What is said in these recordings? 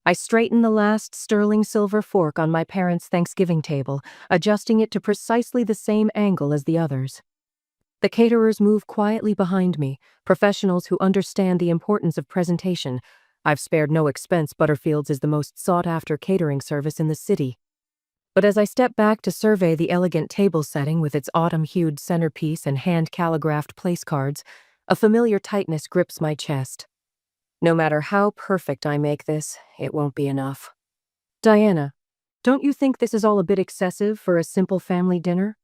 I straighten the last sterling silver fork on my parents' Thanksgiving table, adjusting it to precisely the same angle as the others. The caterers move quietly behind me, professionals who understand the importance of presentation. I've spared no expense. Butterfield's is the most sought-after catering service in the city. But as I step back to survey the elegant table setting with its autumn-hued centerpiece and hand-calligraphed place cards, a familiar tightness grips my chest. No matter how perfect I make this, it won't be enough. Diana, don't you think this is all a bit excessive for a simple family dinner?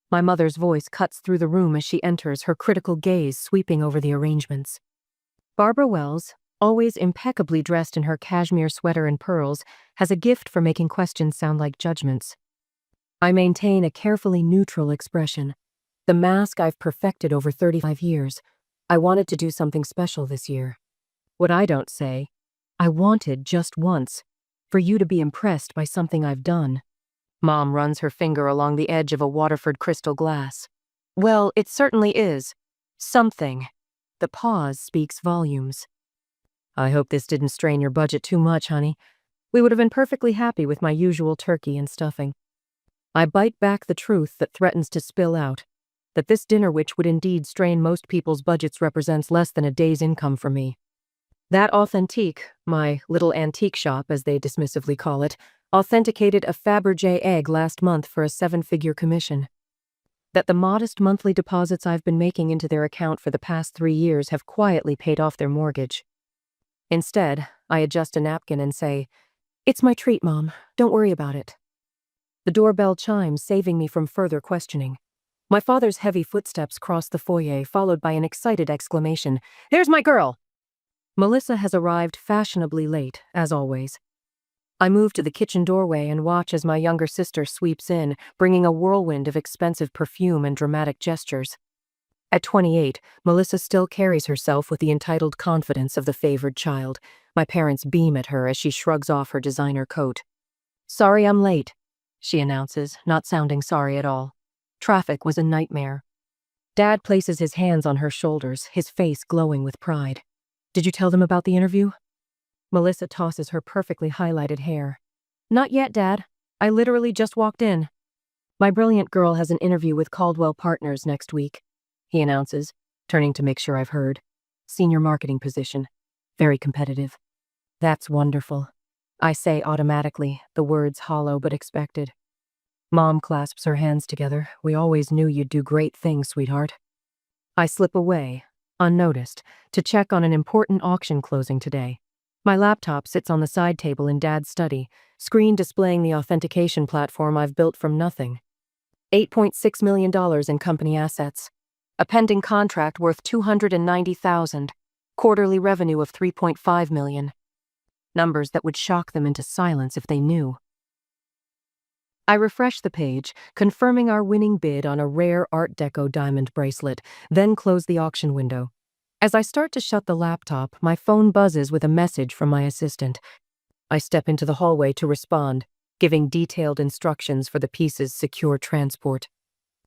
My mother's voice cuts through the room as she enters, her critical gaze sweeping over the arrangements. Barbara Wells, always impeccably dressed in her cashmere sweater and pearls, has a gift for making questions sound like judgments. I maintain a carefully neutral expression, the mask I've perfected over 35 years. I wanted to do something special this year. What I don't say, I wanted just once, for you to be impressed by something I've done. Mom runs her finger along the edge of a Waterford crystal glass. Well, it certainly is. Something. The pause speaks volumes. I hope this didn't strain your budget too much, honey. We would have been perfectly happy with my usual turkey and stuffing. I bite back the truth that threatens to spill out, that this dinner, which would indeed strain most people's budgets, represents less than a day's income for me. That Authentique, my little antique shop as they dismissively call it, authenticated a Fabergé egg last month for a 7-figure commission. That the modest monthly deposits I've been making into their account for the past 3 years have quietly paid off their mortgage. Instead, I adjust a napkin and say, "It's my treat, Mom. Don't worry about it." The doorbell chimes, saving me from further questioning. My father's heavy footsteps cross the foyer, followed by an excited exclamation, "There's my girl!" Melissa has arrived fashionably late, as always. I move to the kitchen doorway and watch as my younger sister sweeps in, bringing a whirlwind of expensive perfume and dramatic gestures. At 28, Melissa still carries herself with the entitled confidence of the favored child. My parents beam at her as she shrugs off her designer coat. "Sorry I'm late," she announces, not sounding sorry at all. Traffic was a nightmare. Dad places his hands on her shoulders, his face glowing with pride. "Did you tell them about the interview?" Melissa tosses her perfectly highlighted hair. "Not yet, Dad. I literally just walked in." "My brilliant girl has an interview with Caldwell Partners next week," he announces, turning to make sure I've heard. "Senior marketing position. Very competitive." "That's wonderful," I say automatically, the words hollow but expected. Mom clasps her hands together. "We always knew you'd do great things, sweetheart." I slip away, unnoticed, to check on an important auction closing today. My laptop sits on the side table in Dad's study, screen displaying the authentication platform I've built from nothing. $8.6 million in company assets. A pending contract worth $290,000. Quarterly revenue of $3.5 million. Numbers that would shock them into silence if they knew. I refresh the page, confirming our winning bid on a rare Art Deco diamond bracelet, then close the auction window. As I start to shut the laptop, my phone buzzes with a message from my assistant. I step into the hallway to respond, giving detailed instructions for the piece's secure transport.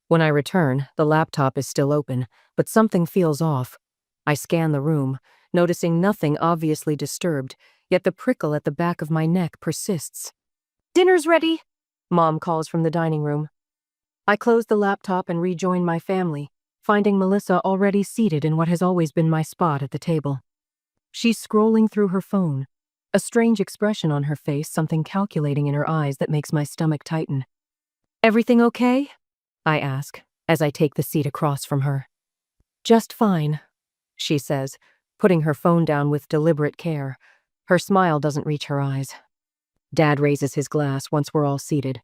When I return, the laptop is still open, but something feels off. I scan the room, noticing nothing obviously disturbed, yet the prickle at the back of my neck persists. "Dinner's ready," Mom calls from the dining room. I close the laptop and rejoin my family, finding Melissa already seated in what has always been my spot at the table. She's scrolling through her phone, a strange expression on her face, something calculating in her eyes that makes my stomach tighten. "Everything okay?" I ask, as I take the seat across from her. "Just fine," she says, putting her phone down with deliberate care. Her smile doesn't reach her eyes. Dad raises his glass once we're all seated.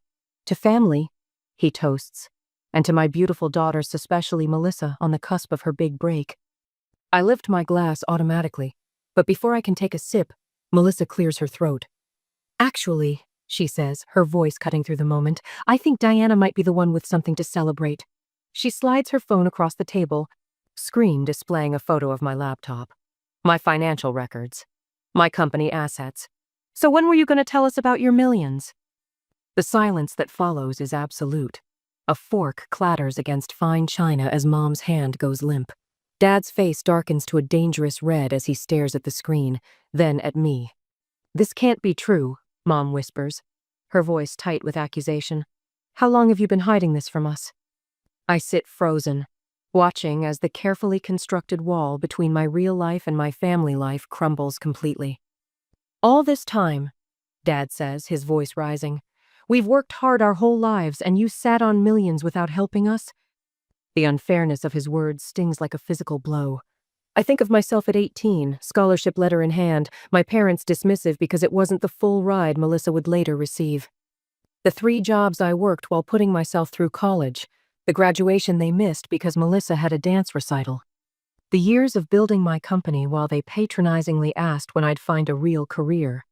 "To family," he toasts, "and to my beautiful daughters, especially Melissa, on the cusp of her big break." I lift my glass automatically, but before I can take a sip, Melissa clears her throat. "Actually," she says, her voice cutting through the moment, "I think Diana might be the one with something to celebrate." She slides her phone across the table, screen displaying a photo of my laptop. My financial records. My company assets. "So when were you going to tell us about your millions?" The silence that follows is absolute. A fork clatters against fine china as Mom's hand goes limp. Dad's face darkens to a dangerous red as he stares at the screen, then at me. "This can't be true," Mom whispers, her voice tight with accusation. "How long have you been hiding this from us?" I sit frozen, watching as the carefully constructed wall between my real life and my family life crumbles completely. "All this time," Dad says, his voice rising, "we've worked hard our whole lives, and you sat on millions without helping us?" The unfairness of his words stings like a physical blow. I think of myself at 18, scholarship letter in hand, my parents dismissive because it wasn't the full ride Melissa would later receive. The 3 jobs I worked while putting myself through college, the graduation they missed because Melissa had a dance recital. The years of building my company while they patronizingly asked when I'd find a real career.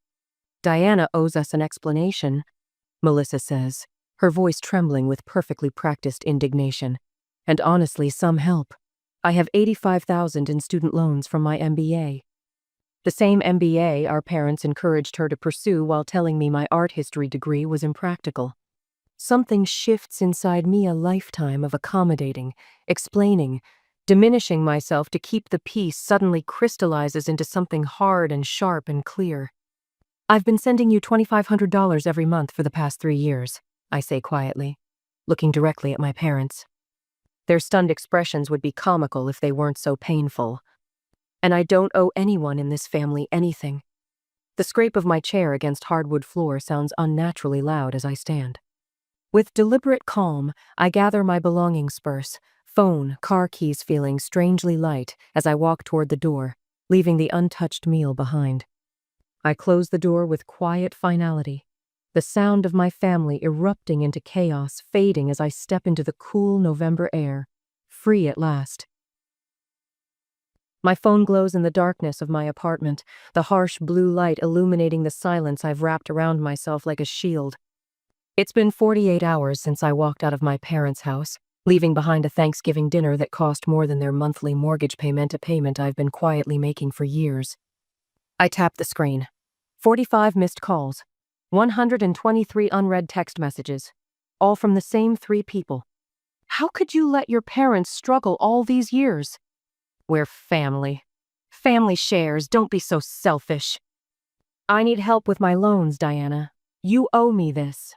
"Diana owes us an explanation," Melissa says, her voice trembling with perfectly practiced indignation. "And honestly, some help. I have $85,000 in student loans from my MBA. The same MBA our parents encouraged her to pursue while telling me my art history degree was impractical. Something shifts inside me, a lifetime of accommodating, explaining, diminishing myself to keep the peace suddenly crystallizes into something hard and sharp and clear. "I've been sending you $2,500 every month for the past 3 years, I say quietly, looking directly at my parents. Their stunned expressions would be comical if they weren't so painful. And I don't owe anyone in this family anything. The scrape of my chair against hardwood floor sounds unnaturally loud as I stand. With deliberate calm, I gather my belongings sparse, phone, car keys feeling strangely light as I walk toward the door, leaving the untouched meal behind. I close the door with quiet finality, the sound of my family erupting into chaos fading as I step into the cool November air, free at last. My phone glows in the darkness of my apartment, the harsh blue light illuminating the silence I've wrapped around myself like a shield. It's been 48 hours since I walked out of my parents' house, leaving behind a Thanksgiving dinner that cost more than their monthly mortgage payment, a payment I've been quietly making for years. I tap the screen. 45 missed calls, 123 unread text messages, all from the same 3 people. How could you let your parents struggle all these years? We're family. Family shares, don't be so selfish. I need help with my loans, Diana. You owe me this.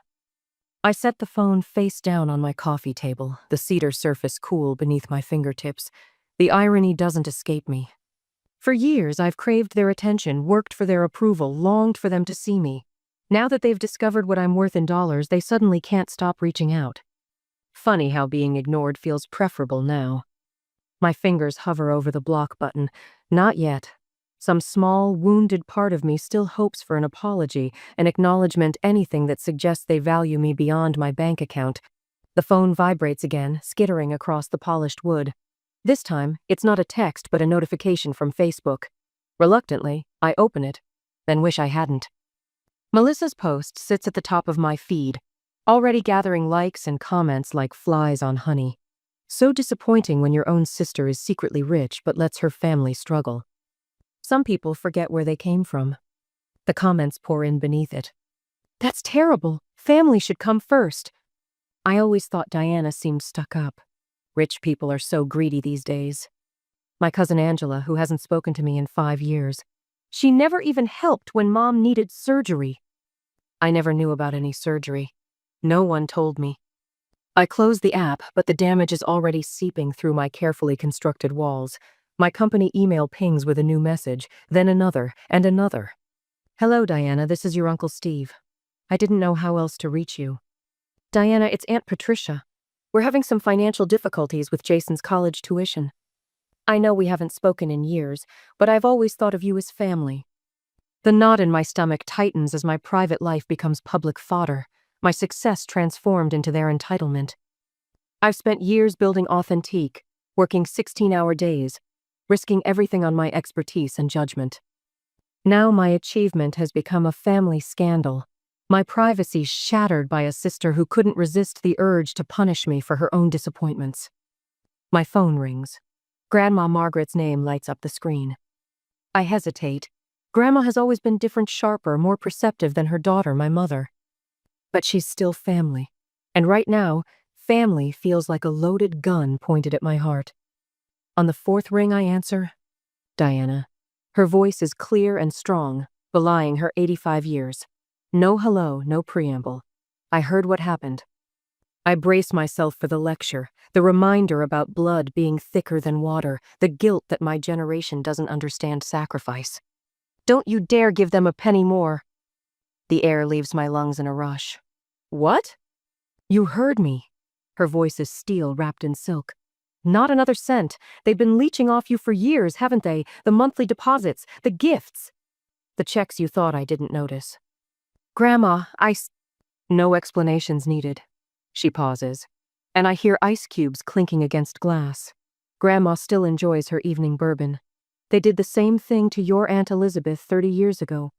I set the phone face down on my coffee table, the cedar surface cool beneath my fingertips. The irony doesn't escape me. For years, I've craved their attention, worked for their approval, longed for them to see me. Now that they've discovered what I'm worth in dollars, they suddenly can't stop reaching out. Funny how being ignored feels preferable now. My fingers hover over the block button. Not yet. Some small, wounded part of me still hopes for an apology, an acknowledgement, anything that suggests they value me beyond my bank account. The phone vibrates again, skittering across the polished wood. This time, it's not a text but a notification from Facebook. Reluctantly, I open it, then wish I hadn't. Melissa's post sits at the top of my feed, already gathering likes and comments like flies on honey. So disappointing when your own sister is secretly rich but lets her family struggle. Some people forget where they came from. The comments pour in beneath it. "That's terrible. Family should come first." I always thought Diana seemed stuck up. Rich people are so greedy these days. My cousin Angela, who hasn't spoken to me in 5 years. She never even helped when Mom needed surgery. I never knew about any surgery. No one told me. I close the app, but the damage is already seeping through my carefully constructed walls. My company email pings with a new message, then another, and another. "Hello, Diana, this is your Uncle Steve. I didn't know how else to reach you. Diana, it's Aunt Patricia. We're having some financial difficulties with Jason's college tuition. I know we haven't spoken in years, but I've always thought of you as family." The knot in my stomach tightens as my private life becomes public fodder, my success transformed into their entitlement. I've spent years building Authentique, working 16-hour days, risking everything on my expertise and judgment. Now my achievement has become a family scandal, my privacy shattered by a sister who couldn't resist the urge to punish me for her own disappointments. My phone rings. Grandma Margaret's name lights up the screen. I hesitate. Grandma has always been different, sharper, more perceptive than her daughter, my mother. But she's still family. And right now, family feels like a loaded gun pointed at my heart. On the 4th ring I answer, "Diana." Her voice is clear and strong, belying her 85 years. No hello, no preamble. I heard what happened. I brace myself for the lecture, the reminder about blood being thicker than water, the guilt that my generation doesn't understand sacrifice. Don't you dare give them a penny more. The air leaves my lungs in a rush. What? You heard me. Her voice is steel wrapped in silk. Not another cent. They've been leeching off you for years, haven't they? The monthly deposits, the gifts. The checks you thought I didn't notice. Grandma, No explanations needed. She pauses, and I hear ice cubes clinking against glass. Grandma still enjoys her evening bourbon. They did the same thing to your Aunt Elizabeth 30 years ago.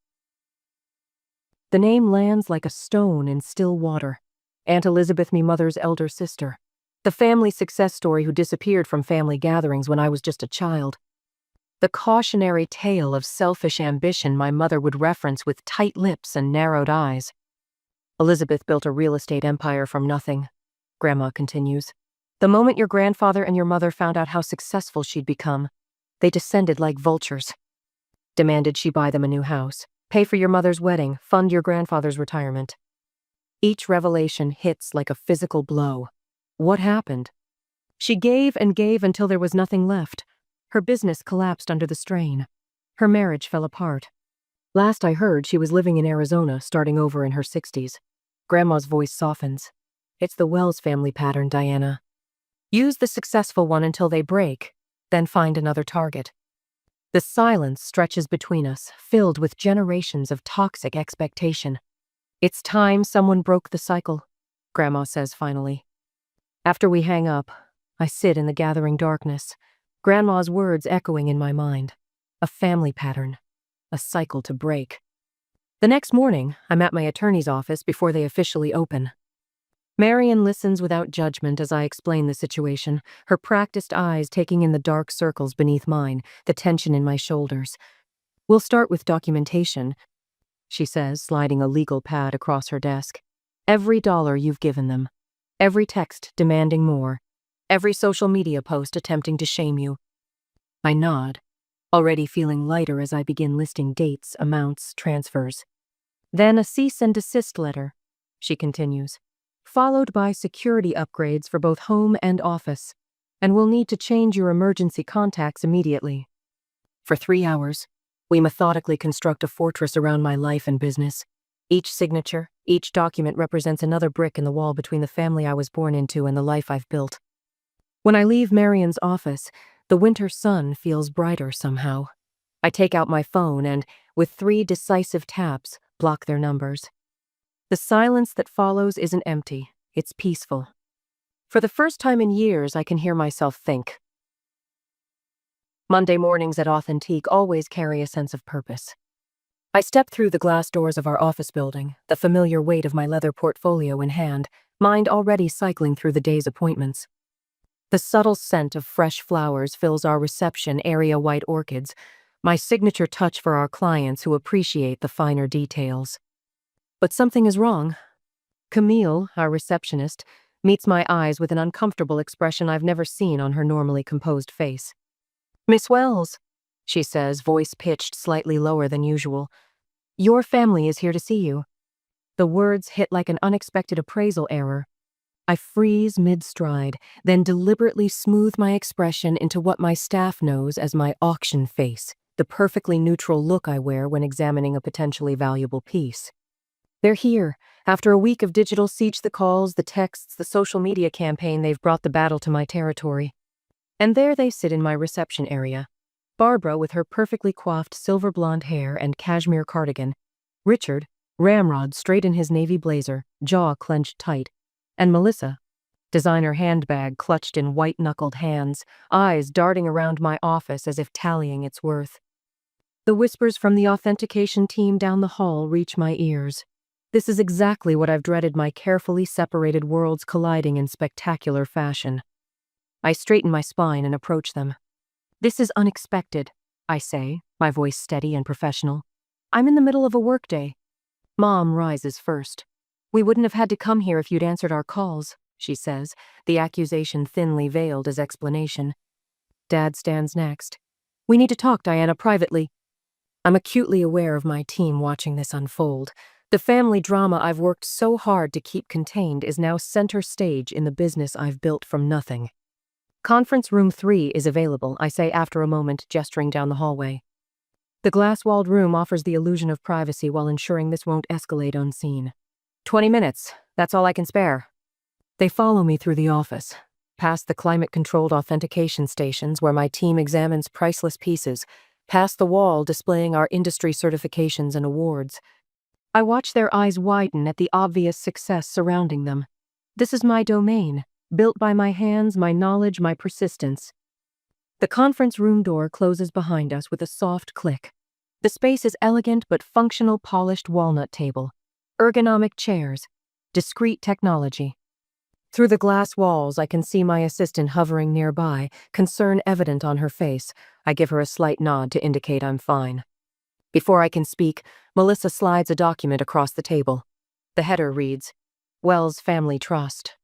The name lands like a stone in still water. Aunt Elizabeth, me mother's elder sister. The family success story who disappeared from family gatherings when I was just a child. The cautionary tale of selfish ambition my mother would reference with tight lips and narrowed eyes. Elizabeth built a real estate empire from nothing, Grandma continues. The moment your grandfather and your mother found out how successful she'd become, they descended like vultures. Demanded she buy them a new house, pay for your mother's wedding, fund your grandfather's retirement. Each revelation hits like a physical blow. What happened? She gave and gave until there was nothing left. Her business collapsed under the strain. Her marriage fell apart. Last I heard, she was living in Arizona, starting over in her 60s. Grandma's voice softens. It's the Wells family pattern, Diana. Use the successful one until they break, then find another target. The silence stretches between us, filled with generations of toxic expectation. It's time someone broke the cycle, Grandma says finally. After we hang up, I sit in the gathering darkness, Grandma's words echoing in my mind. A family pattern, a cycle to break. The next morning, I'm at my attorney's office before they officially open. Marion listens without judgment as I explain the situation, her practiced eyes taking in the dark circles beneath mine, the tension in my shoulders. We'll start with documentation, she says, sliding a legal pad across her desk. Every dollar you've given them. Every text demanding more. Every social media post attempting to shame you. I nod, already feeling lighter as I begin listing dates, amounts, transfers. Then a cease and desist letter, she continues, followed by security upgrades for both home and office, and we'll need to change your emergency contacts immediately. For 3 hours, we methodically construct a fortress around my life and business. Each signature, each document represents another brick in the wall between the family I was born into and the life I've built. When I leave Marion's office, the winter sun feels brighter somehow. I take out my phone and, with 3 decisive taps, block their numbers. The silence that follows isn't empty, it's peaceful. For the first time in years, I can hear myself think. Monday mornings at Authentique always carry a sense of purpose. I step through the glass doors of our office building, the familiar weight of my leather portfolio in hand, mind already cycling through the day's appointments. The subtle scent of fresh flowers fills our reception area white orchids, my signature touch for our clients who appreciate the finer details. But something is wrong. Camille, our receptionist, meets my eyes with an uncomfortable expression I've never seen on her normally composed face. Miss Wells, she says, voice pitched slightly lower than usual. Your family is here to see you. The words hit like an unexpected appraisal error. I freeze mid-stride, then deliberately smooth my expression into what my staff knows as my auction face, the perfectly neutral look I wear when examining a potentially valuable piece. They're here. After a week of digital siege, the calls, the texts, the social media campaign, they've brought the battle to my territory. And there they sit in my reception area. Barbara with her perfectly coiffed silver blonde hair and cashmere cardigan. Richard, ramrod straight in his navy blazer, jaw clenched tight. And Melissa, designer handbag clutched in white-knuckled hands, eyes darting around my office as if tallying its worth. The whispers from the authentication team down the hall reach my ears. This is exactly what I've dreaded, my carefully separated worlds colliding in spectacular fashion. I straighten my spine and approach them. This is unexpected, I say, my voice steady and professional. I'm in the middle of a workday. Mom rises first. We wouldn't have had to come here if you'd answered our calls, she says, the accusation thinly veiled as explanation. Dad stands next. We need to talk, Diana, privately. I'm acutely aware of my team watching this unfold. The family drama I've worked so hard to keep contained is now center stage in the business I've built from nothing. Conference room 3 is available, I say after a moment, gesturing down the hallway. The glass-walled room offers the illusion of privacy while ensuring this won't escalate unseen. 20 minutes, that's all I can spare. They follow me through the office, past the climate-controlled authentication stations where my team examines priceless pieces, past the wall displaying our industry certifications and awards. I watch their eyes widen at the obvious success surrounding them. This is my domain, built by my hands, my knowledge, my persistence. The conference room door closes behind us with a soft click. The space is elegant but functional polished walnut table, ergonomic chairs, discreet technology. Through the glass walls, I can see my assistant hovering nearby, concern evident on her face. I give her a slight nod to indicate I'm fine. Before I can speak, Melissa slides a document across the table. The header reads, Wells Family Trust.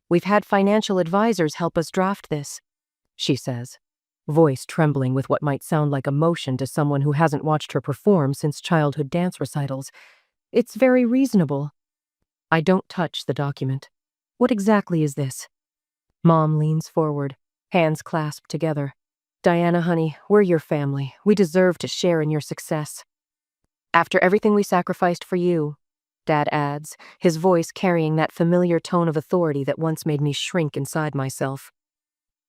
We've had financial advisors help us draft this, she says, voice trembling with what might sound like emotion to someone who hasn't watched her perform since childhood dance recitals. It's very reasonable. I don't touch the document. What exactly is this? Mom leans forward, hands clasped together. Diana, honey, we're your family. We deserve to share in your success. After everything we sacrificed for you, Dad adds, his voice carrying that familiar tone of authority that once made me shrink inside myself.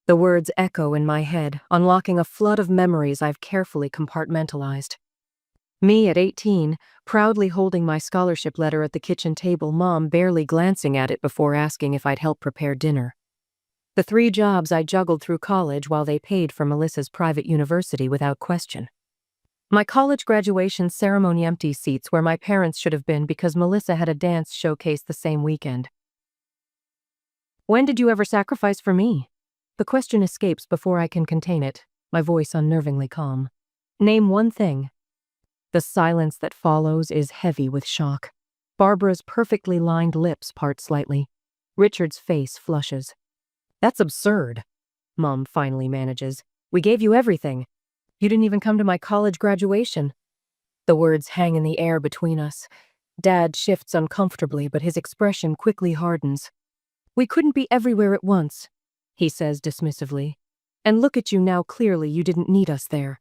The words echo in my head, unlocking a flood of memories I've carefully compartmentalized. Me at 18, proudly holding my scholarship letter at the kitchen table, Mom barely glancing at it before asking if I'd help prepare dinner. The 3 jobs I juggled through college while they paid for Melissa's private university without question. My college graduation ceremony empty seats where my parents should have been because Melissa had a dance showcase the same weekend. When did you ever sacrifice for me? The question escapes before I can contain it, my voice unnervingly calm. Name one thing. The silence that follows is heavy with shock. Barbara's perfectly lined lips part slightly. Richard's face flushes. That's absurd, Mom finally manages. We gave you everything. You didn't even come to my college graduation. The words hang in the air between us. Dad shifts uncomfortably, but his expression quickly hardens. We couldn't be everywhere at once, he says dismissively. And look at you now, clearly you didn't need us there.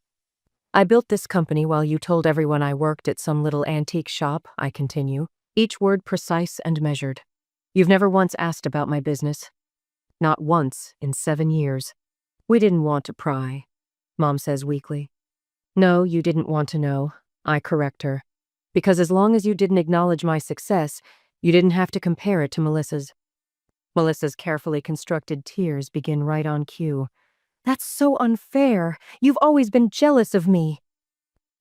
I built this company while you told everyone I worked at some little antique shop, I continue, each word precise and measured. You've never once asked about my business. Not once in 7 years. We didn't want to pry, Mom says weakly. No, you didn't want to know, I correct her. Because as long as you didn't acknowledge my success, you didn't have to compare it to Melissa's. Melissa's carefully constructed tears begin right on cue. That's so unfair. You've always been jealous of me.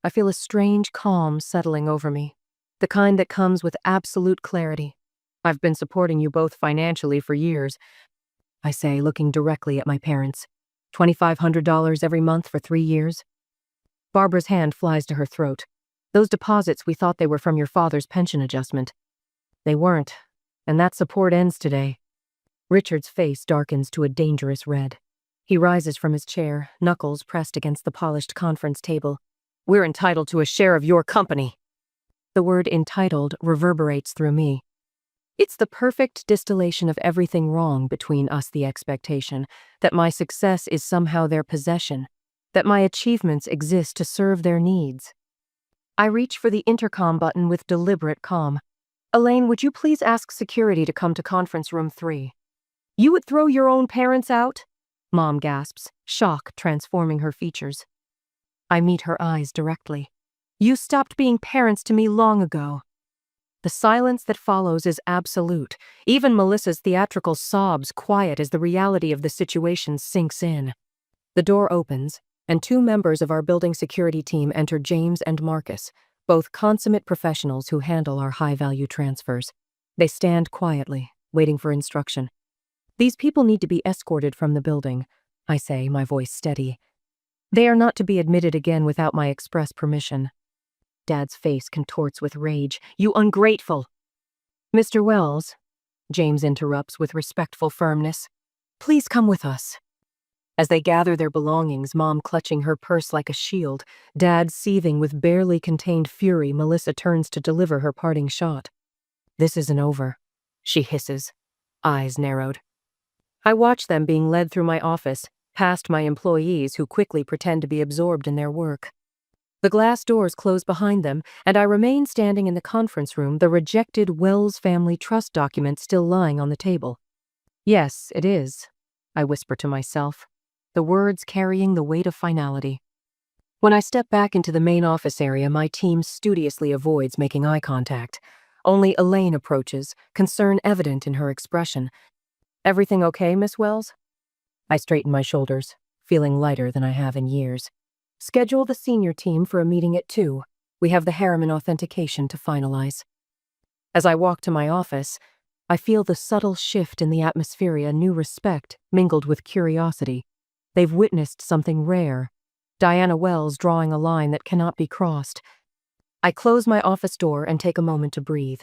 I feel a strange calm settling over me, the kind that comes with absolute clarity. I've been supporting you both financially for years, I say, looking directly at my parents. $2,500 every month for 3 years. Barbara's hand flies to her throat. Those deposits, we thought they were from your father's pension adjustment. They weren't, and that support ends today. Richard's face darkens to a dangerous red. He rises from his chair, knuckles pressed against the polished conference table. We're entitled to a share of your company. The word entitled reverberates through me. It's the perfect distillation of everything wrong between us, the expectation that my success is somehow their possession, that my achievements exist to serve their needs. I reach for the intercom button with deliberate calm. Elaine, would you please ask security to come to conference room 3? You would throw your own parents out? Mom gasps, shock transforming her features. I meet her eyes directly. You stopped being parents to me long ago. The silence that follows is absolute. Even Melissa's theatrical sobs quiet as the reality of the situation sinks in. The door opens, and 2 members of our building security team enter, James and Marcus, both consummate professionals who handle our high-value transfers. They stand quietly, waiting for instruction. These people need to be escorted from the building, I say, my voice steady. They are not to be admitted again without my express permission. Dad's face contorts with rage. You ungrateful! Mr. Wells, James interrupts with respectful firmness. Please come with us. As they gather their belongings, Mom clutching her purse like a shield, Dad seething with barely contained fury, Melissa turns to deliver her parting shot. "This isn't over," she hisses, eyes narrowed. I watch them being led through my office, past my employees who quickly pretend to be absorbed in their work. The glass doors close behind them, and I remain standing in the conference room, the rejected Wells family trust document still lying on the table. "Yes, it is," I whisper to myself, the words carrying the weight of finality. When I step back into the main office area, my team studiously avoids making eye contact. Only Elaine approaches, concern evident in her expression. "Everything okay, Miss Wells?" I straighten my shoulders, feeling lighter than I have in years. "Schedule the senior team for a meeting at 2. We have the Harriman authentication to finalize." As I walk to my office, I feel the subtle shift in the atmosphere, a new respect mingled with curiosity. They've witnessed something rare. Diana Wells drawing a line that cannot be crossed. I close my office door and take a moment to breathe.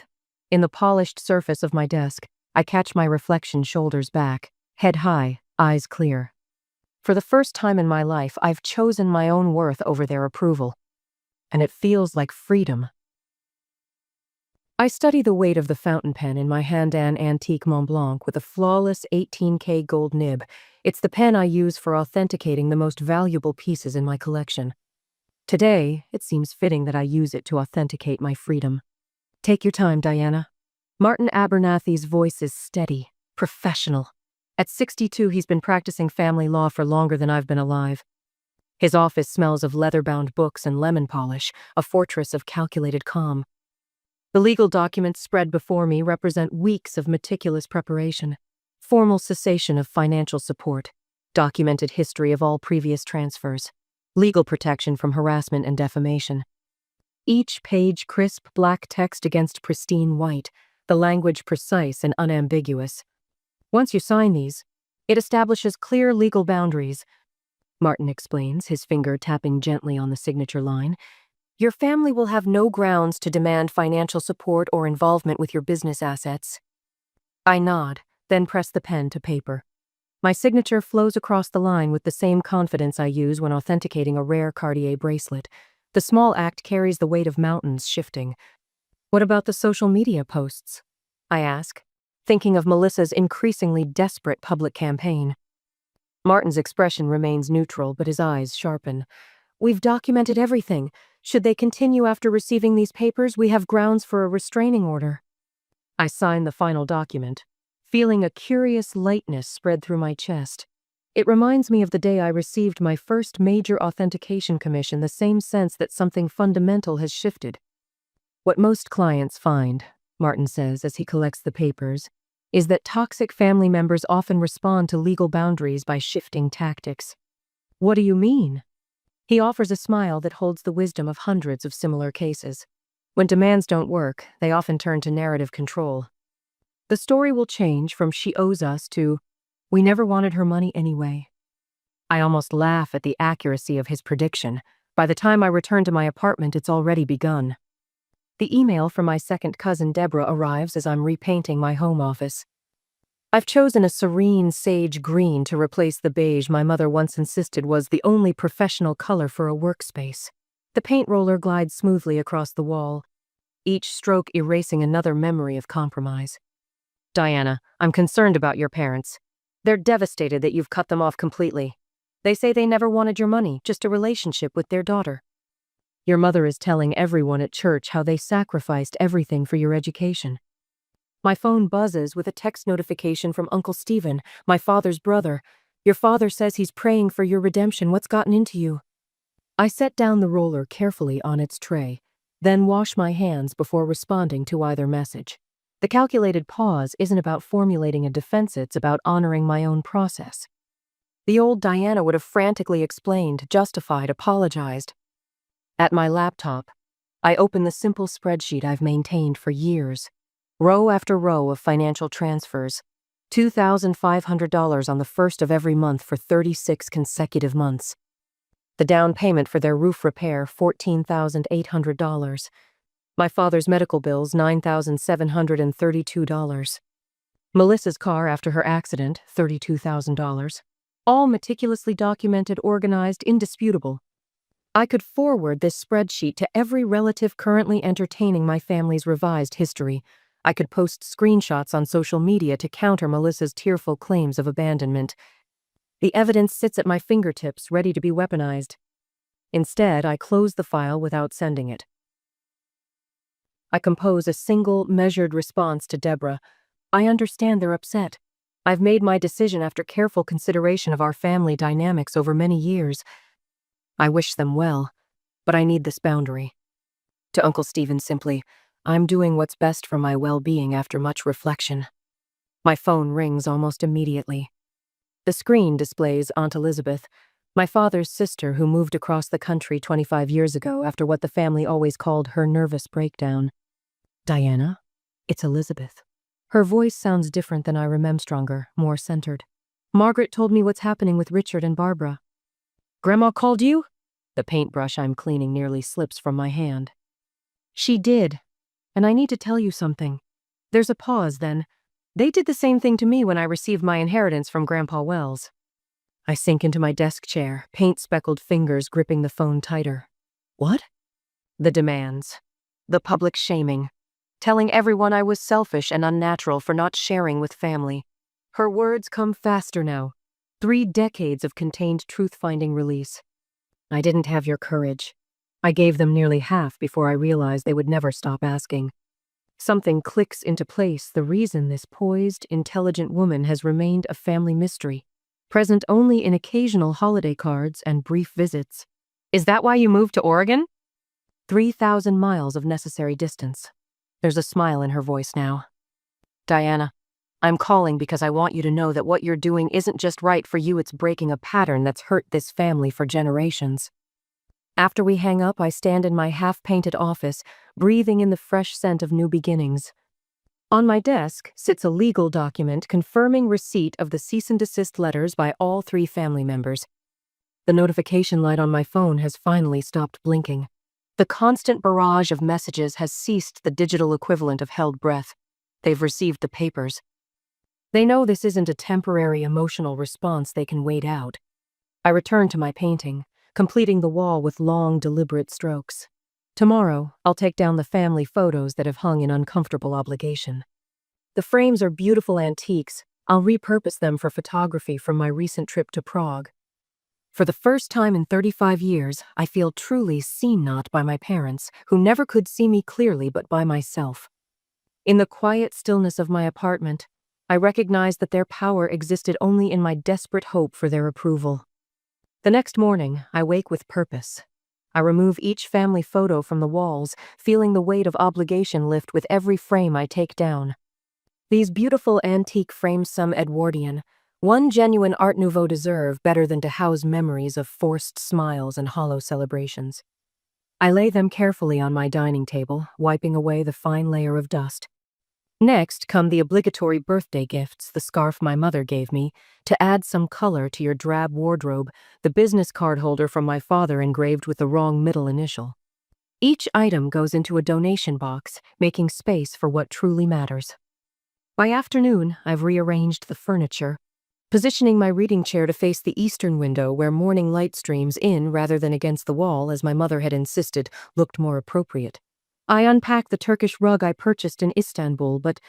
In the polished surface of my desk, I catch my reflection, shoulders back, head high, eyes clear. For the first time in my life, I've chosen my own worth over their approval. And it feels like freedom. I study the weight of the fountain pen in my Handan antique Mont Blanc with a flawless 18K gold nib. It's the pen I use for authenticating the most valuable pieces in my collection. Today, it seems fitting that I use it to authenticate my freedom. "Take your time, Diana." Martin Abernathy's voice is steady, professional. At 62, he's been practicing family law for longer than I've been alive. His office smells of leather-bound books and lemon polish, a fortress of calculated calm. The legal documents spread before me represent weeks of meticulous preparation, formal cessation of financial support, documented history of all previous transfers, legal protection from harassment and defamation. Each page crisp black text against pristine white, the language precise and unambiguous. "Once you sign these, it establishes clear legal boundaries," Martin explains, his finger tapping gently on the signature line. "Your family will have no grounds to demand financial support or involvement with your business assets." I nod, then press the pen to paper. My signature flows across the line with the same confidence I use when authenticating a rare Cartier bracelet. The small act carries the weight of mountains shifting. "What about the social media posts?" I ask, thinking of Melissa's increasingly desperate public campaign. Martin's expression remains neutral, but his eyes sharpen. "We've documented everything. Should they continue after receiving these papers, we have grounds for a restraining order." I sign the final document, feeling a curious lightness spread through my chest. It reminds me of the day I received my first major authentication commission, the same sense that something fundamental has shifted. "What most clients find," Martin says as he collects the papers, "is that toxic family members often respond to legal boundaries by shifting tactics." "What do you mean?" He offers a smile that holds the wisdom of hundreds of similar cases. "When demands don't work, they often turn to narrative control. The story will change from 'she owes us' to 'we never wanted her money anyway.'" I almost laugh at the accuracy of his prediction. By the time I return to my apartment, it's already begun. The email from my second cousin Deborah arrives as I'm repainting my home office. I've chosen a serene sage green to replace the beige my mother once insisted was the only professional color for a workspace. The paint roller glides smoothly across the wall, each stroke erasing another memory of compromise. "Diana, I'm concerned about your parents. They're devastated that you've cut them off completely. They say they never wanted your money, just a relationship with their daughter. Your mother is telling everyone at church how they sacrificed everything for your education." My phone buzzes with a text notification from Uncle Stephen, my father's brother. "Your father says he's praying for your redemption. What's gotten into you?" I set down the roller carefully on its tray, then wash my hands before responding to either message. The calculated pause isn't about formulating a defense, it's about honoring my own process. The old Diana would have frantically explained, justified, apologized. At my laptop, I open the simple spreadsheet I've maintained for years. Row after row of financial transfers. $2,500 on the first of every month for 36 consecutive months. The down payment for their roof repair, $14,800. My father's medical bills, $9,732. Melissa's car after her accident, $32,000. All meticulously documented, organized, indisputable. I could forward this spreadsheet to every relative currently entertaining my family's revised history. I could post screenshots on social media to counter Melissa's tearful claims of abandonment. The evidence sits at my fingertips, ready to be weaponized. Instead, I close the file without sending it. I compose a single, measured response to Deborah. I understand they're upset. I've made my decision after careful consideration of our family dynamics over many years. I wish them well, but I need this boundary. To Uncle Stephen simply, I'm doing what's best for my well-being after much reflection. My phone rings almost immediately. The screen displays Aunt Elizabeth, my father's sister who moved across the country 25 years ago after what the family always called her nervous breakdown. Diana, it's Elizabeth. Her voice sounds different than I remember, stronger, more centered. Margaret told me what's happening with Richard and Barbara. Grandma called you? The paintbrush I'm cleaning nearly slips from my hand. She did, and I need to tell you something. There's a pause then. They did the same thing to me when I received my inheritance from Grandpa Wells. I sink into my desk chair, paint-speckled fingers gripping the phone tighter. What? The demands. The public shaming. Telling everyone I was selfish and unnatural for not sharing with family. Her words come faster now. 3 decades of contained truth-finding release. I didn't have your courage. I gave them nearly half before I realized they would never stop asking. Something clicks into place, the reason this poised, intelligent woman has remained a family mystery, present only in occasional holiday cards and brief visits. Is that why you moved to Oregon? 3,000 miles of necessary distance. There's a smile in her voice now. Diana, I'm calling because I want you to know that what you're doing isn't just right for you, it's breaking a pattern that's hurt this family for generations. After we hang up, I stand in my half-painted office, breathing in the fresh scent of new beginnings. On my desk sits a legal document confirming receipt of the cease and desist letters by all 3 family members. The notification light on my phone has finally stopped blinking. The constant barrage of messages has ceased the digital equivalent of held breath. They've received the papers. They know this isn't a temporary emotional response they can wait out. I return to my painting, completing the wall with long, deliberate strokes. Tomorrow, I'll take down the family photos that have hung in uncomfortable obligation. The frames are beautiful antiques. I'll repurpose them for photography from my recent trip to Prague. For the first time in 35 years, I feel truly seen not by my parents, who never could see me clearly but by myself. In the quiet stillness of my apartment, I recognize that their power existed only in my desperate hope for their approval. The next morning, I wake with purpose. I remove each family photo from the walls, feeling the weight of obligation lift with every frame I take down. These beautiful antique frames, some Edwardian, one genuine Art Nouveau deserve better than to house memories of forced smiles and hollow celebrations. I lay them carefully on my dining table, wiping away the fine layer of dust. Next come the obligatory birthday gifts, the scarf my mother gave me, to add some color to your drab wardrobe, the business card holder from my father engraved with the wrong middle initial. Each item goes into a donation box, making space for what truly matters. By afternoon, I've rearranged the furniture, positioning my reading chair to face the eastern window where morning light streams in rather than against the wall, as my mother had insisted looked more appropriate. I unpacked the Turkish rug I purchased in Istanbul, but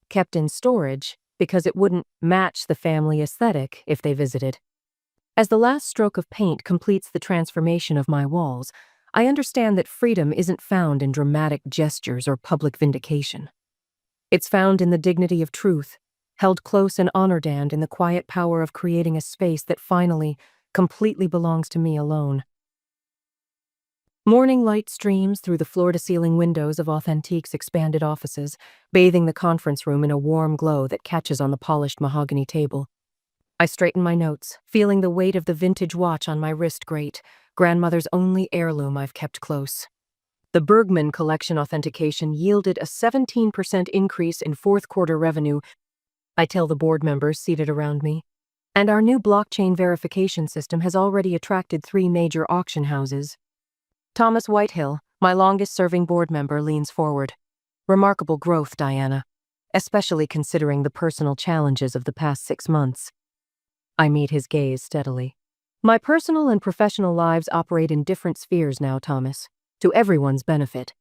kept in storage because it wouldn't match the family aesthetic if they visited. As the last stroke of paint completes the transformation of my walls, I understand that freedom isn't found in dramatic gestures or public vindication. It's found in the dignity of truth, held close and honored, and in the quiet power of creating a space that finally, completely belongs to me alone. Morning light streams through the floor-to-ceiling windows of Authentique's expanded offices, bathing the conference room in a warm glow that catches on the polished mahogany table. I straighten my notes, feeling the weight of the vintage watch on my wrist grate, grandmother's only heirloom I've kept close. The Bergman collection authentication yielded a 17% increase in fourth-quarter revenue, I tell the board members seated around me. And our new blockchain verification system has already attracted 3 major auction houses. Thomas Whitehill, my longest-serving board member, leans forward. Remarkable growth, Diana, especially considering the personal challenges of the past 6 months. I meet his gaze steadily. My personal and professional lives operate in different spheres now, Thomas, to everyone's benefit.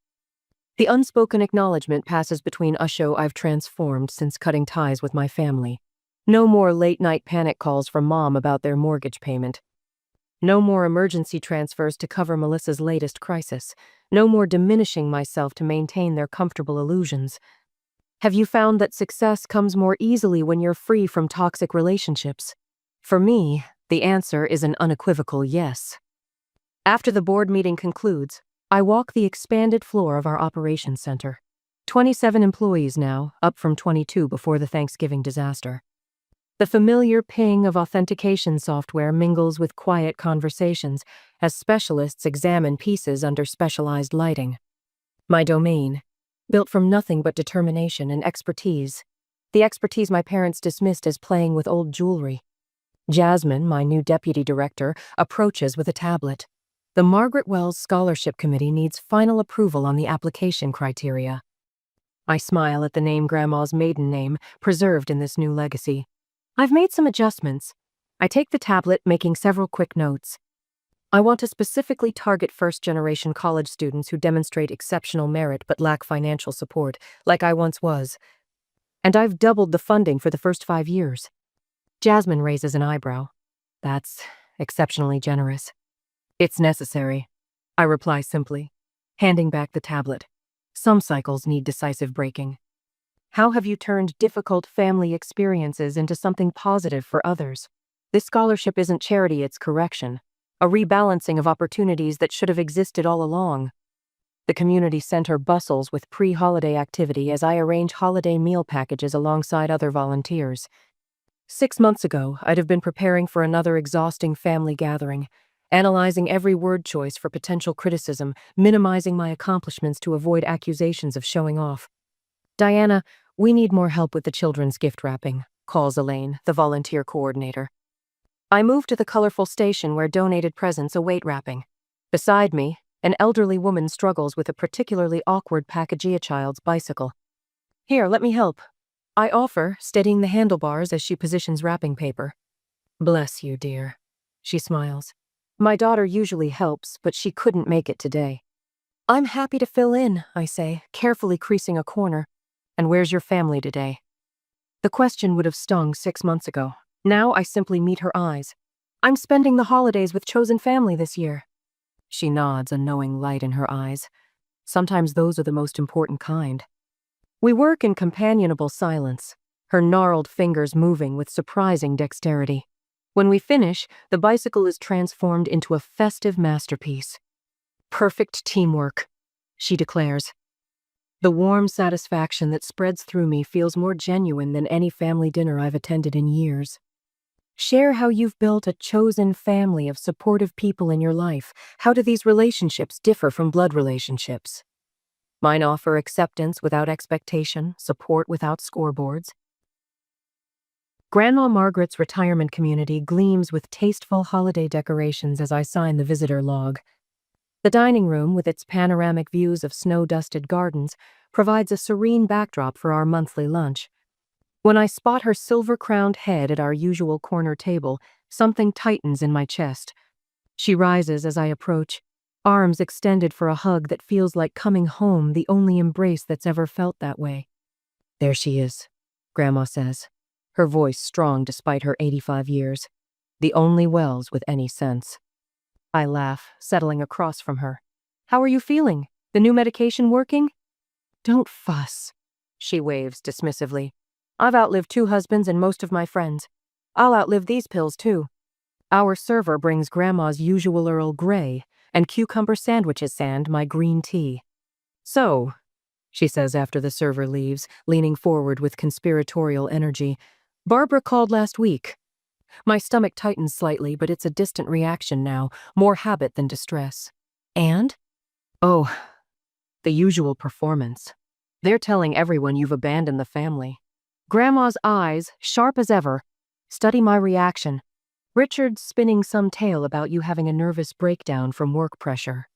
The unspoken acknowledgement passes between us show I've transformed since cutting ties with my family. No more late-night panic calls from Mom about their mortgage payment. No more emergency transfers to cover Melissa's latest crisis. No more diminishing myself to maintain their comfortable illusions. Have you found that success comes more easily when you're free from toxic relationships? For me, the answer is an unequivocal yes. After the board meeting concludes, I walk the expanded floor of our operations center. 27 employees now, up from 22 before the Thanksgiving disaster. The familiar ping of authentication software mingles with quiet conversations as specialists examine pieces under specialized lighting. My domain, built from nothing but determination and expertise. The expertise my parents dismissed as playing with old jewelry. Jasmine, my new deputy director, approaches with a tablet. The Margaret Wells Scholarship Committee needs final approval on the application criteria. I smile at the name Grandma's maiden name, preserved in this new legacy. I've made some adjustments. I take the tablet, making several quick notes. I want to specifically target first-generation college students who demonstrate exceptional merit but lack financial support, like I once was. And I've doubled the funding for the first 5 years. Jasmine raises an eyebrow. That's exceptionally generous. It's necessary, I reply simply, handing back the tablet. Some cycles need decisive breaking. How have you turned difficult family experiences into something positive for others? This scholarship isn't charity, it's correction, a rebalancing of opportunities that should have existed all along. The community center bustles with pre-holiday activity as I arrange holiday meal packages alongside other volunteers. 6 months ago, I'd have been preparing for another exhausting family gathering, analyzing every word choice for potential criticism, minimizing my accomplishments to avoid accusations of showing off. Diana, we need more help with the children's gift wrapping, calls Elaine, the volunteer coordinator. I move to the colorful station where donated presents await wrapping. Beside me, an elderly woman struggles with a particularly awkward Pacagea child's bicycle. Here, let me help. I offer, steadying the handlebars as she positions wrapping paper. Bless you, dear. She smiles. My daughter usually helps, but she couldn't make it today. I'm happy to fill in, I say, carefully creasing a corner. And where's your family today? The question would have stung 6 months ago. Now I simply meet her eyes. I'm spending the holidays with chosen family this year. She nods, a knowing light in her eyes. Sometimes those are the most important kind. We work in companionable silence, her gnarled fingers moving with surprising dexterity. When we finish, the bicycle is transformed into a festive masterpiece. Perfect teamwork, she declares. The warm satisfaction that spreads through me feels more genuine than any family dinner I've attended in years. Share how you've built a chosen family of supportive people in your life. How do these relationships differ from blood relationships? Mine offer acceptance without expectation, support without scoreboards. Grandma Margaret's retirement community gleams with tasteful holiday decorations as I sign the visitor log. The dining room, with its panoramic views of snow-dusted gardens, provides a serene backdrop for our monthly lunch. When I spot her silver-crowned head at our usual corner table, something tightens in my chest. She rises as I approach, arms extended for a hug that feels like coming home, the only embrace that's ever felt that way. There she is, Grandma says, her voice strong despite her 85 years. The only Wells with any sense. I laugh, settling across from her. How are you feeling? The new medication working? Don't fuss, she waves dismissively. I've outlived 2 husbands and most of my friends. I'll outlive these pills too. Our server brings Grandma's usual Earl Grey and cucumber sandwiches and my green tea. So, she says after the server leaves, leaning forward with conspiratorial energy, Barbara called last week. My stomach tightens slightly, but it's a distant reaction now, more habit than distress. And? Oh, the usual performance. They're telling everyone you've abandoned the family. Grandma's eyes, sharp as ever, study my reaction. Richard's spinning some tale about you having a nervous breakdown from work pressure.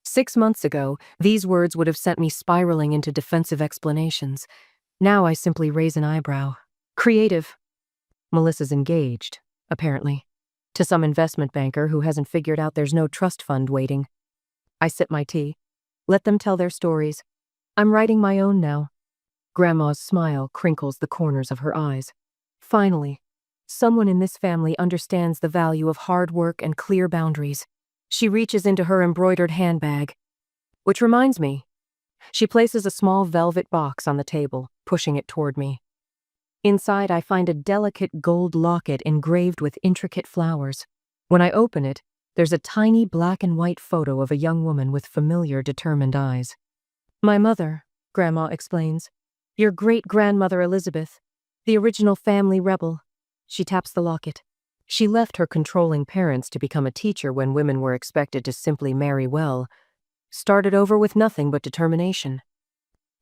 6 months ago, these words would have sent me spiraling into defensive explanations. Now I simply raise an eyebrow. Creative. Melissa's engaged. apparently. To some investment banker who hasn't figured out there's no trust fund waiting. I sip my tea. Let them tell their stories. I'm writing my own now. Grandma's smile crinkles the corners of her eyes. Finally, someone in this family understands the value of hard work and clear boundaries. She reaches into her embroidered handbag. Which reminds me. She places a small velvet box on the table, pushing it toward me. Inside, I find a delicate gold locket engraved with intricate flowers. When I open it, there's a tiny black and white photo of a young woman with familiar, determined eyes. My mother, Grandma explains. Your great-grandmother Elizabeth, the original family rebel. She taps the locket. She left her controlling parents to become a teacher when women were expected to simply marry well. Started over with nothing but determination.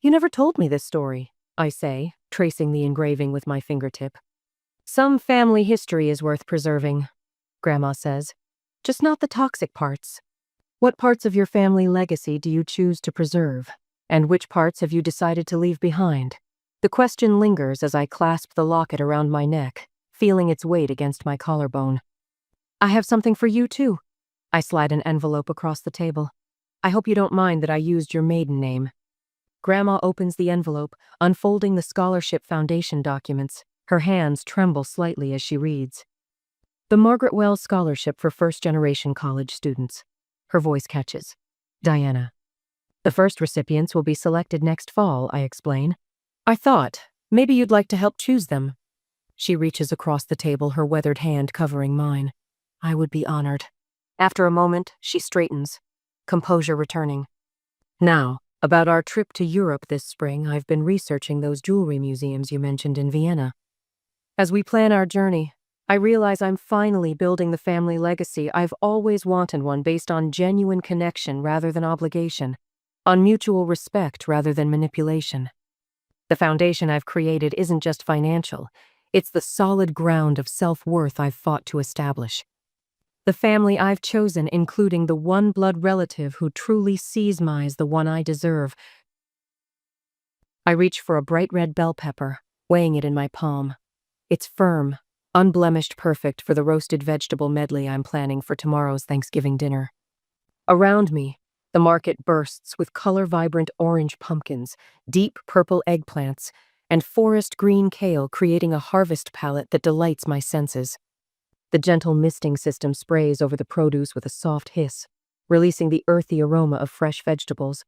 You never told me this story, I say, tracing the engraving with my fingertip. Some family history is worth preserving, Grandma says. Just not the toxic parts. What parts of your family legacy do you choose to preserve? And which parts have you decided to leave behind? The question lingers as I clasp the locket around my neck, feeling its weight against my collarbone. I have something for you, too. I slide an envelope across the table. I hope you don't mind that I used your maiden name. Grandma opens the envelope, unfolding the Scholarship Foundation documents. Her hands tremble slightly as she reads. The Margaret Wells Scholarship for First-Generation College Students. Her voice catches. Diana. The first recipients will be selected next fall, I explain. I thought, maybe you'd like to help choose them. She reaches across the table, her weathered hand covering mine. I would be honored. After a moment, she straightens, composure returning. Now, about our trip to Europe this spring, I've been researching those jewelry museums you mentioned in Vienna. As we plan our journey, I realize I'm finally building the family legacy I've always wanted, one based on genuine connection rather than obligation, on mutual respect rather than manipulation. The foundation I've created isn't just financial, it's the solid ground of self-worth I've fought to establish. The family I've chosen, including the one blood relative who truly sees me as the one I deserve. I reach for a bright red bell pepper, weighing it in my palm. It's firm, unblemished, perfect for the roasted vegetable medley I'm planning for tomorrow's Thanksgiving dinner. Around me, the market bursts with color-vibrant orange pumpkins, deep purple eggplants, and forest green kale, creating a harvest palette that delights my senses. The gentle misting system sprays over the produce with a soft hiss, releasing the earthy aroma of fresh vegetables.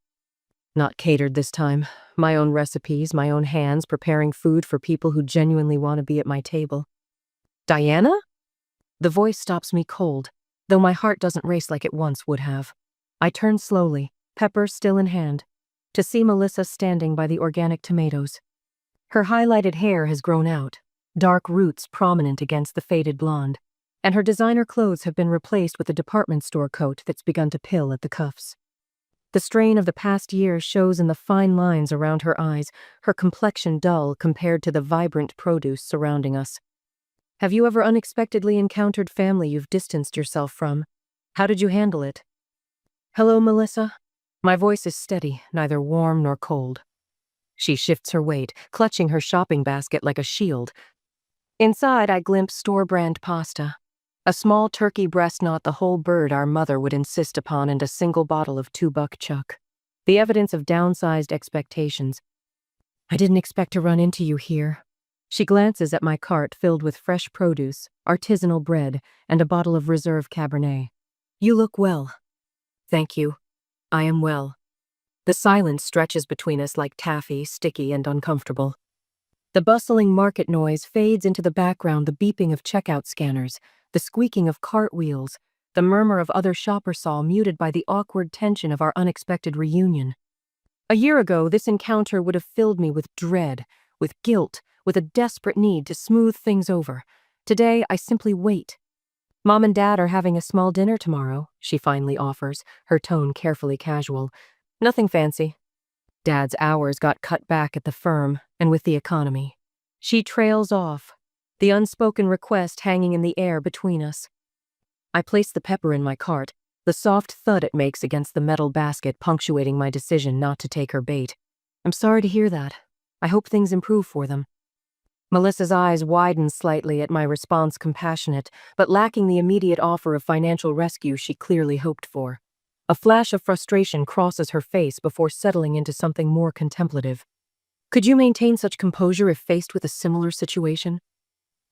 Not catered this time. My own recipes, my own hands, preparing food for people who genuinely want to be at my table. Diana? The voice stops me cold, though my heart doesn't race like it once would have. I turn slowly, pepper still in hand, to see Melissa standing by the organic tomatoes. Her highlighted hair has grown out, dark roots prominent against the faded blonde, and her designer clothes have been replaced with a department store coat that's begun to pill at the cuffs. The strain of the past year shows in the fine lines around her eyes, her complexion dull compared to the vibrant produce surrounding us. Have you ever unexpectedly encountered family you've distanced yourself from? How did you handle it? Hello, Melissa. My voice is steady, neither warm nor cold. She shifts her weight, clutching her shopping basket like a shield. Inside, I glimpse store-brand pasta. A small turkey breast, not the whole bird our mother would insist upon, and a single bottle of $2 chuck. The evidence of downsized expectations. I didn't expect to run into you here. She glances at my cart filled with fresh produce, artisanal bread, and a bottle of reserve Cabernet. You look well. Thank you. I am well. The silence stretches between us like taffy, sticky and uncomfortable. The bustling market noise fades into the background, the beeping of checkout scanners, the squeaking of cart wheels, the murmur of other shoppers, all muted by the awkward tension of our unexpected reunion. A year ago, this encounter would have filled me with dread, with guilt, with a desperate need to smooth things over. Today, I simply wait. Mom and Dad are having a small dinner tomorrow, she finally offers, her tone carefully casual. Nothing fancy. Dad's hours got cut back at the firm, and with the economy. She trails off, the unspoken request hanging in the air between us. I place the pepper in my cart, the soft thud it makes against the metal basket punctuating my decision not to take her bait. I'm sorry to hear that. I hope things improve for them. Melissa's eyes widened slightly at my response, compassionate, but lacking the immediate offer of financial rescue she clearly hoped for. A flash of frustration crosses her face before settling into something more contemplative. Could you maintain such composure if faced with a similar situation?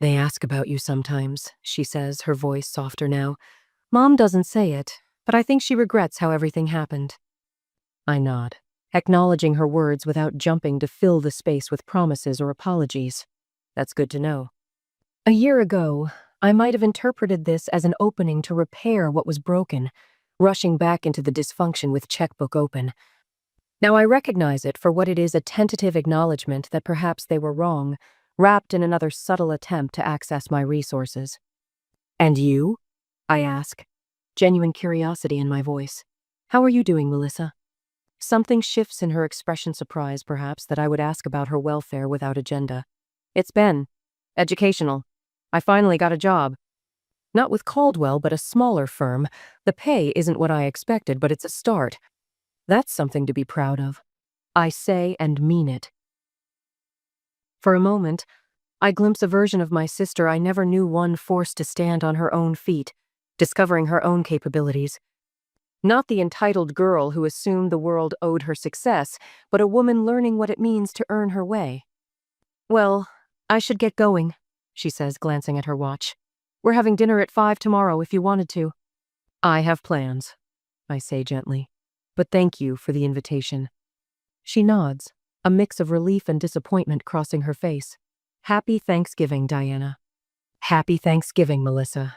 They ask about you sometimes, she says, her voice softer now. Mom doesn't say it, but I think she regrets how everything happened. I nod, acknowledging her words without jumping to fill the space with promises or apologies. That's good to know. A year ago, I might have interpreted this as an opening to repair what was broken, rushing back into the dysfunction with checkbook open. Now I recognize it for what it is, a tentative acknowledgement that perhaps they were wrong, wrapped in another subtle attempt to access my resources. And you? I ask, genuine curiosity in my voice. How are you doing, Melissa? Something shifts in her expression, surprise perhaps, that I would ask about her welfare without agenda. It's been educational. I finally got a job. Not with Caldwell, but a smaller firm. The pay isn't what I expected, but it's a start. That's something to be proud of. I say and mean it. For a moment, I glimpse a version of my sister I never knew, one forced to stand on her own feet, discovering her own capabilities. Not the entitled girl who assumed the world owed her success, but a woman learning what it means to earn her way. Well, I should get going, she says, glancing at her watch. We're having dinner at 5 tomorrow if you wanted to. I have plans, I say gently, but thank you for the invitation. She nods, a mix of relief and disappointment crossing her face. Happy Thanksgiving, Diana. Happy Thanksgiving, Melissa.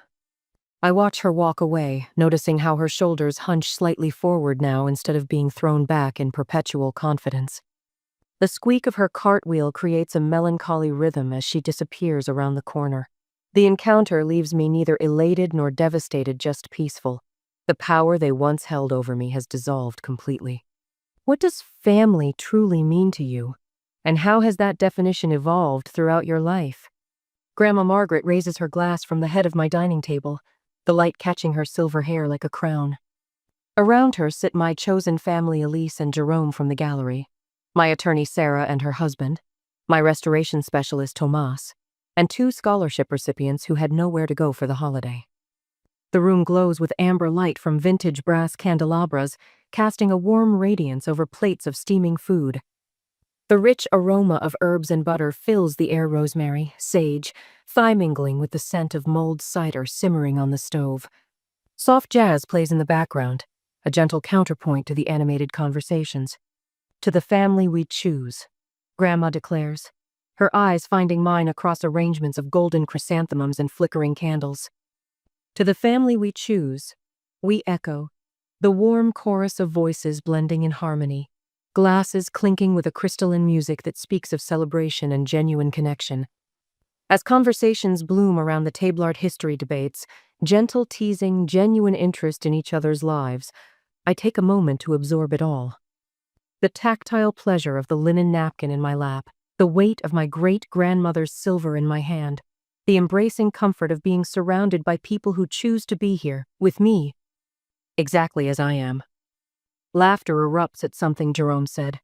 I watch her walk away, noticing how her shoulders hunch slightly forward now instead of being thrown back in perpetual confidence. The squeak of her cartwheel creates a melancholy rhythm as she disappears around the corner. The encounter leaves me neither elated nor devastated, just peaceful. The power they once held over me has dissolved completely. What does family truly mean to you? And how has that definition evolved throughout your life? Grandma Margaret raises her glass from the head of my dining table, the light catching her silver hair like a crown. Around her sit my chosen family, Elise and Jerome from the gallery, my attorney Sarah and her husband, my restoration specialist Tomas, and 2 scholarship recipients who had nowhere to go for the holiday. The room glows with amber light from vintage brass candelabras, casting a warm radiance over plates of steaming food. The rich aroma of herbs and butter fills the air, rosemary, sage, thymingling with the scent of mulled cider simmering on the stove. Soft jazz plays in the background, a gentle counterpoint to the animated conversations. To the family we choose, Grandma declares, her eyes finding mine across arrangements of golden chrysanthemums and flickering candles. To the family we choose, we echo, the warm chorus of voices blending in harmony, glasses clinking with a crystalline music that speaks of celebration and genuine connection. As conversations bloom around the tableart history debates, gentle teasing, genuine interest in each other's lives, I take a moment to absorb it all. The tactile pleasure of the linen napkin in my lap, the weight of my great-grandmother's silver in my hand, the embracing comfort of being surrounded by people who choose to be here, with me, exactly as I am. Laughter erupts at something Jerome said,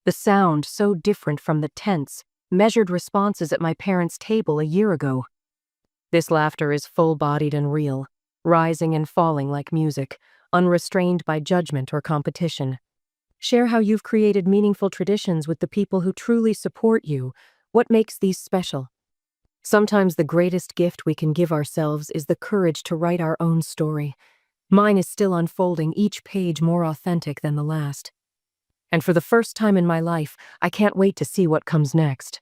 the sound so different from the tense, measured responses at my parents' table a year ago. This laughter is full-bodied and real, rising and falling like music, unrestrained by judgment or competition. Share how you've created meaningful traditions with the people who truly support you. What makes these special? Sometimes the greatest gift we can give ourselves is the courage to write our own story. Mine is still unfolding, each page more authentic than the last. And for the first time in my life, I can't wait to see what comes next.